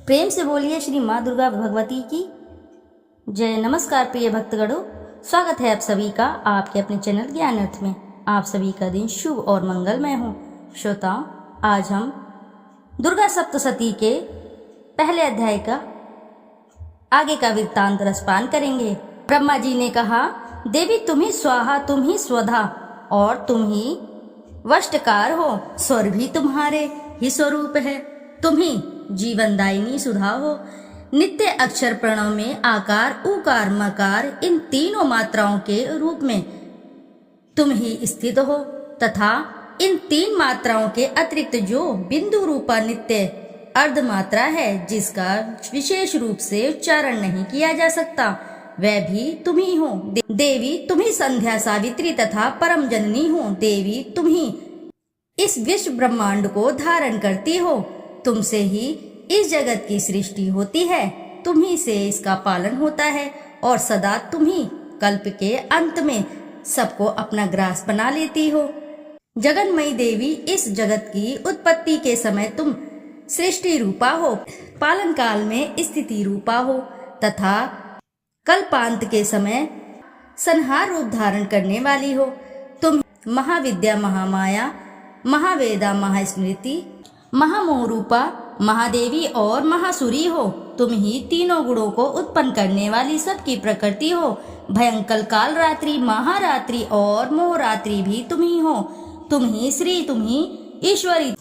प्रेम से बोलिए श्री माँ दुर्गा भगवती की जय। नमस्कार प्रिय भक्तगणों, स्वागत है आप सभी का आपके अपने चैनल ज्ञान अर्थ में। आप सभी का दिन शुभ और मंगलमय हो। श्रोताओं, आज हम दुर्गा सप्तशती के पहले अध्याय का आगे का वृत्तांत रसपान करेंगे। ब्रह्मा जी ने कहा, देवी तुम ही स्वाहा, तुम ही स्वधा और तुम ही वष्टकार हो। स्वर भी तुम्हारे ही स्वरूप है। तुम ही जीवनदायिनी सुधा हो। नित्य अक्षर प्रणव में आकार उकार मकार इन तीनों मात्राओं के रूप में तुम ही स्थित हो तथा इन तीन मात्राओं के अतिरिक्त जो बिंदु रूपा नित्य अर्ध मात्रा है जिसका विशेष रूप से उच्चारण नहीं किया जा सकता, वह भी तुम ही हो। देवी तुम ही संध्या सावित्री तथा परम जननी हो। देवी तुम ही इस विश्व ब्रह्मांड को धारण करती हो। तुमसे ही इस जगत की सृष्टि होती है, तुम ही से इसका पालन होता है और सदा तुम ही कल्प के अंत में सबको अपना ग्रास बना लेती हो। जगन्मयी देवी, इस जगत की उत्पत्ति के समय तुम सृष्टि रूपा हो, पालन काल में स्थिति रूपा हो तथा कल्पांत के समय संहार रूप धारण करने वाली हो। तुम महाविद्या महामाया महावेदा महास्मृति महामोह रूपा महादेवी और महासुरी हो। तुम ही तीनों गुणों को उत्पन्न करने वाली सबकी प्रकृति हो। भयंकर काल रात्रि महारात्रि और मोहरात्रि भी तुम ही हो। तुम ही श्री, तुम ही ईश्वरी,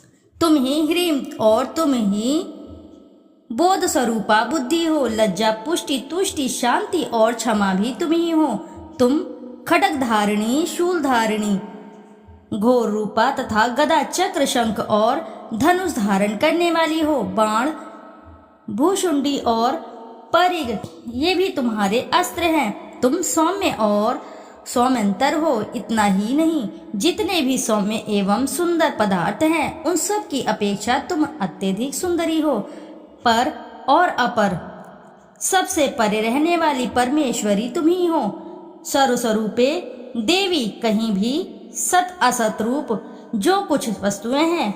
तुम ही ह्रीम और तुम ही बोध स्वरूपा बुद्धि हो। लज्जा पुष्टि तुष्टि शांति और क्षमा भी तुम ही हो। तुम खड्ग धारिणी शूल धारिणी घोर रूपा तथा गदा चक्र शंख और धनुष धारण करने वाली हो। बाण भूषुंडी और परिग ये भी तुम्हारे अस्त्र हैं। तुम सौम्य और सौम्यंतर हो। इतना ही नहीं, जितने भी सौम्य एवं सुंदर पदार्थ हैं उन सब की अपेक्षा तुम अत्यधिक सुंदरी हो। पर और अपर सबसे परे रहने वाली परमेश्वरी तुम ही हो। सर्वस्वरूपे देवी, कहीं भी सत असत रूप जो कुछ वस्तुएं हैं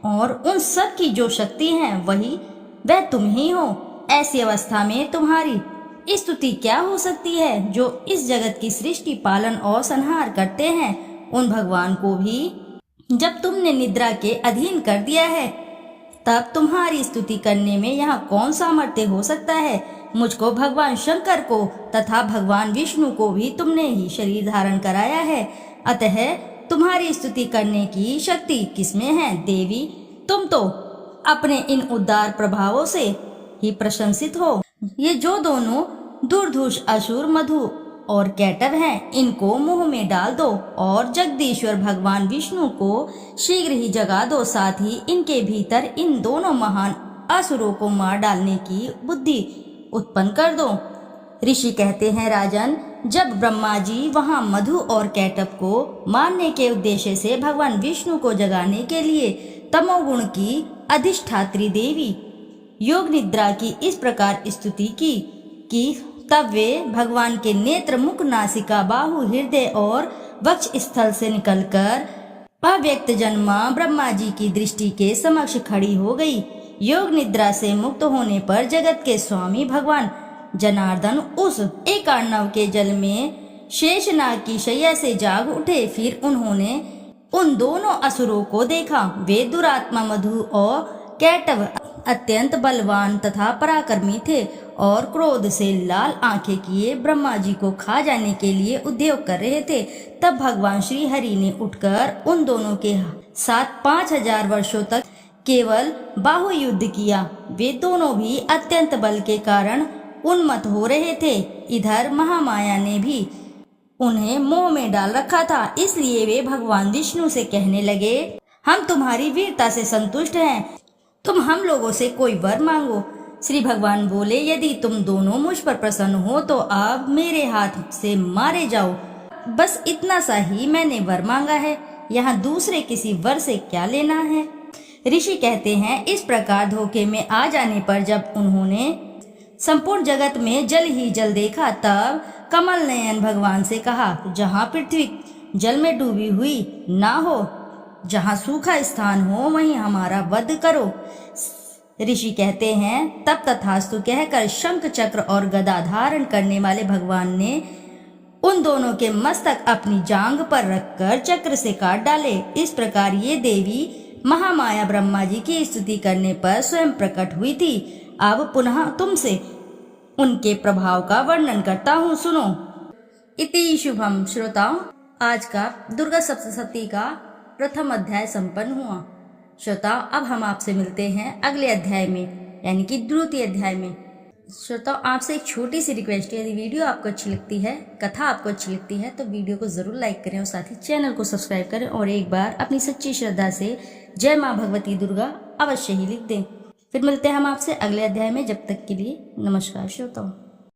और उन सब की जो शक्ति है वह तुम ही हो। ऐसी अवस्था में तुम्हारी स्तुति क्या हो सकती है। जो इस जगत की सृष्टि पालन और संहार करते हैं, उन भगवान को भी जब तुमने निद्रा के अधीन कर दिया है, तब तुम्हारी स्तुति करने में यहाँ कौन सामर्थ्य हो सकता है। मुझको भगवान शंकर को तथा भगवान विष्णु को भी तुमने ही शरीर धारण कराया है, अतः तुम्हारी स्तुति करने की शक्ति किसमें है। देवी, तुम तो अपने इन उदार प्रभावों से ही प्रशंसित हो। ये जो दोनों दुर्धुष असुर मधु और कैटव हैं, इनको मुंह में डाल दो और जगदीश्वर भगवान विष्णु को शीघ्र ही जगा दो। साथ ही इनके भीतर इन दोनों महान असुरों को मार डालने की बुद्धि उत्पन्न कर दो। ऋषि कहते हैं, राजन, जब ब्रह्मा जी वहां मधु और कैटव को मारने के उद्देश्य से भगवान विष्णु को जगाने के लिए तमोगुण की अधिष्ठात्री देवी योग निद्रा की इस प्रकार स्तुति की तब वे भगवान के नेत्र मुख नासिका बाहु हृदय और वक्ष स्थल से निकलकर अव्यक्त जन्मा ब्रह्मा जी की दृष्टि के समक्ष खड़ी हो गई। योग निद्रा से मुक्त होने पर जगत के स्वामी भगवान जनार्दन उस एकार्णव के जल में शेषनाग की शैया से जाग उठे। फिर उन्होंने उन दोनों असुरों को देखा। वे दुरात्मा मधु और कैटव अत्यंत बलवान तथा पराक्रमी थे और क्रोध से लाल आंखें किए ब्रह्मा जी को खा जाने के लिए उद्योग कर रहे थे। तब भगवान श्री हरि ने उठकर उन दोनों के साथ 5000 वर्षों तक केवल बाहु युद्ध किया। वे दोनों भी अत्यंत बल के कारण उन्मत्त हो रहे थे। इधर महामाया ने भी उन्हें मोह में डाल रखा था, इसलिए वे भगवान विष्णु से कहने लगे, हम तुम्हारी वीरता से संतुष्ट हैं, तुम हम लोगों से कोई वर मांगो। श्री भगवान बोले, यदि तुम दोनों मुझ पर प्रसन्न हो तो अब मेरे हाथ से मारे जाओ। बस इतना सा ही मैंने वर मांगा है, यहाँ दूसरे किसी वर से क्या लेना है। ऋषि कहते हैं, इस प्रकार धोखे में आ जाने पर जब उन्होंने संपूर्ण जगत में जल ही जल देखा, तब कमल नयन भगवान से कहा, जहाँ पृथ्वी जल में डूबी हुई ना हो, जहाँ सूखा स्थान हो, वहीं हमारा वध करो। ऋषि कहते हैं, तब तथास्तु कहकर शंख चक्र और गदा धारण करने वाले भगवान ने उन दोनों के मस्तक अपनी जांग पर रखकर चक्र से काट डाले। इस प्रकार ये देवी महामाया ब्रह्मा जी की स्तुति करने पर स्वयं प्रकट हुई थी। अब पुनः तुमसे उनके प्रभाव का वर्णन करता हूँ, सुनो। इति शुभम। श्रोताओं, आज का दुर्गा सप्तशती का प्रथम अध्याय संपन्न हुआ। श्रोताओं, अब हम आपसे मिलते हैं अगले अध्याय में, यानी कि द्वितीय अध्याय में। श्रोताओं, आपसे एक छोटी सी रिक्वेस्ट है, यदि वीडियो आपको अच्छी लगती है, कथा आपको अच्छी लगती है, तो वीडियो को जरूर लाइक करें और साथ ही चैनल को सब्सक्राइब करें और एक बार अपनी सच्ची श्रद्धा से जय माँ भगवती दुर्गा अवश्य ही लिख दें। फिर मिलते हैं हम आपसे अगले अध्याय में। जब तक के लिए नमस्कार श्रोताओं।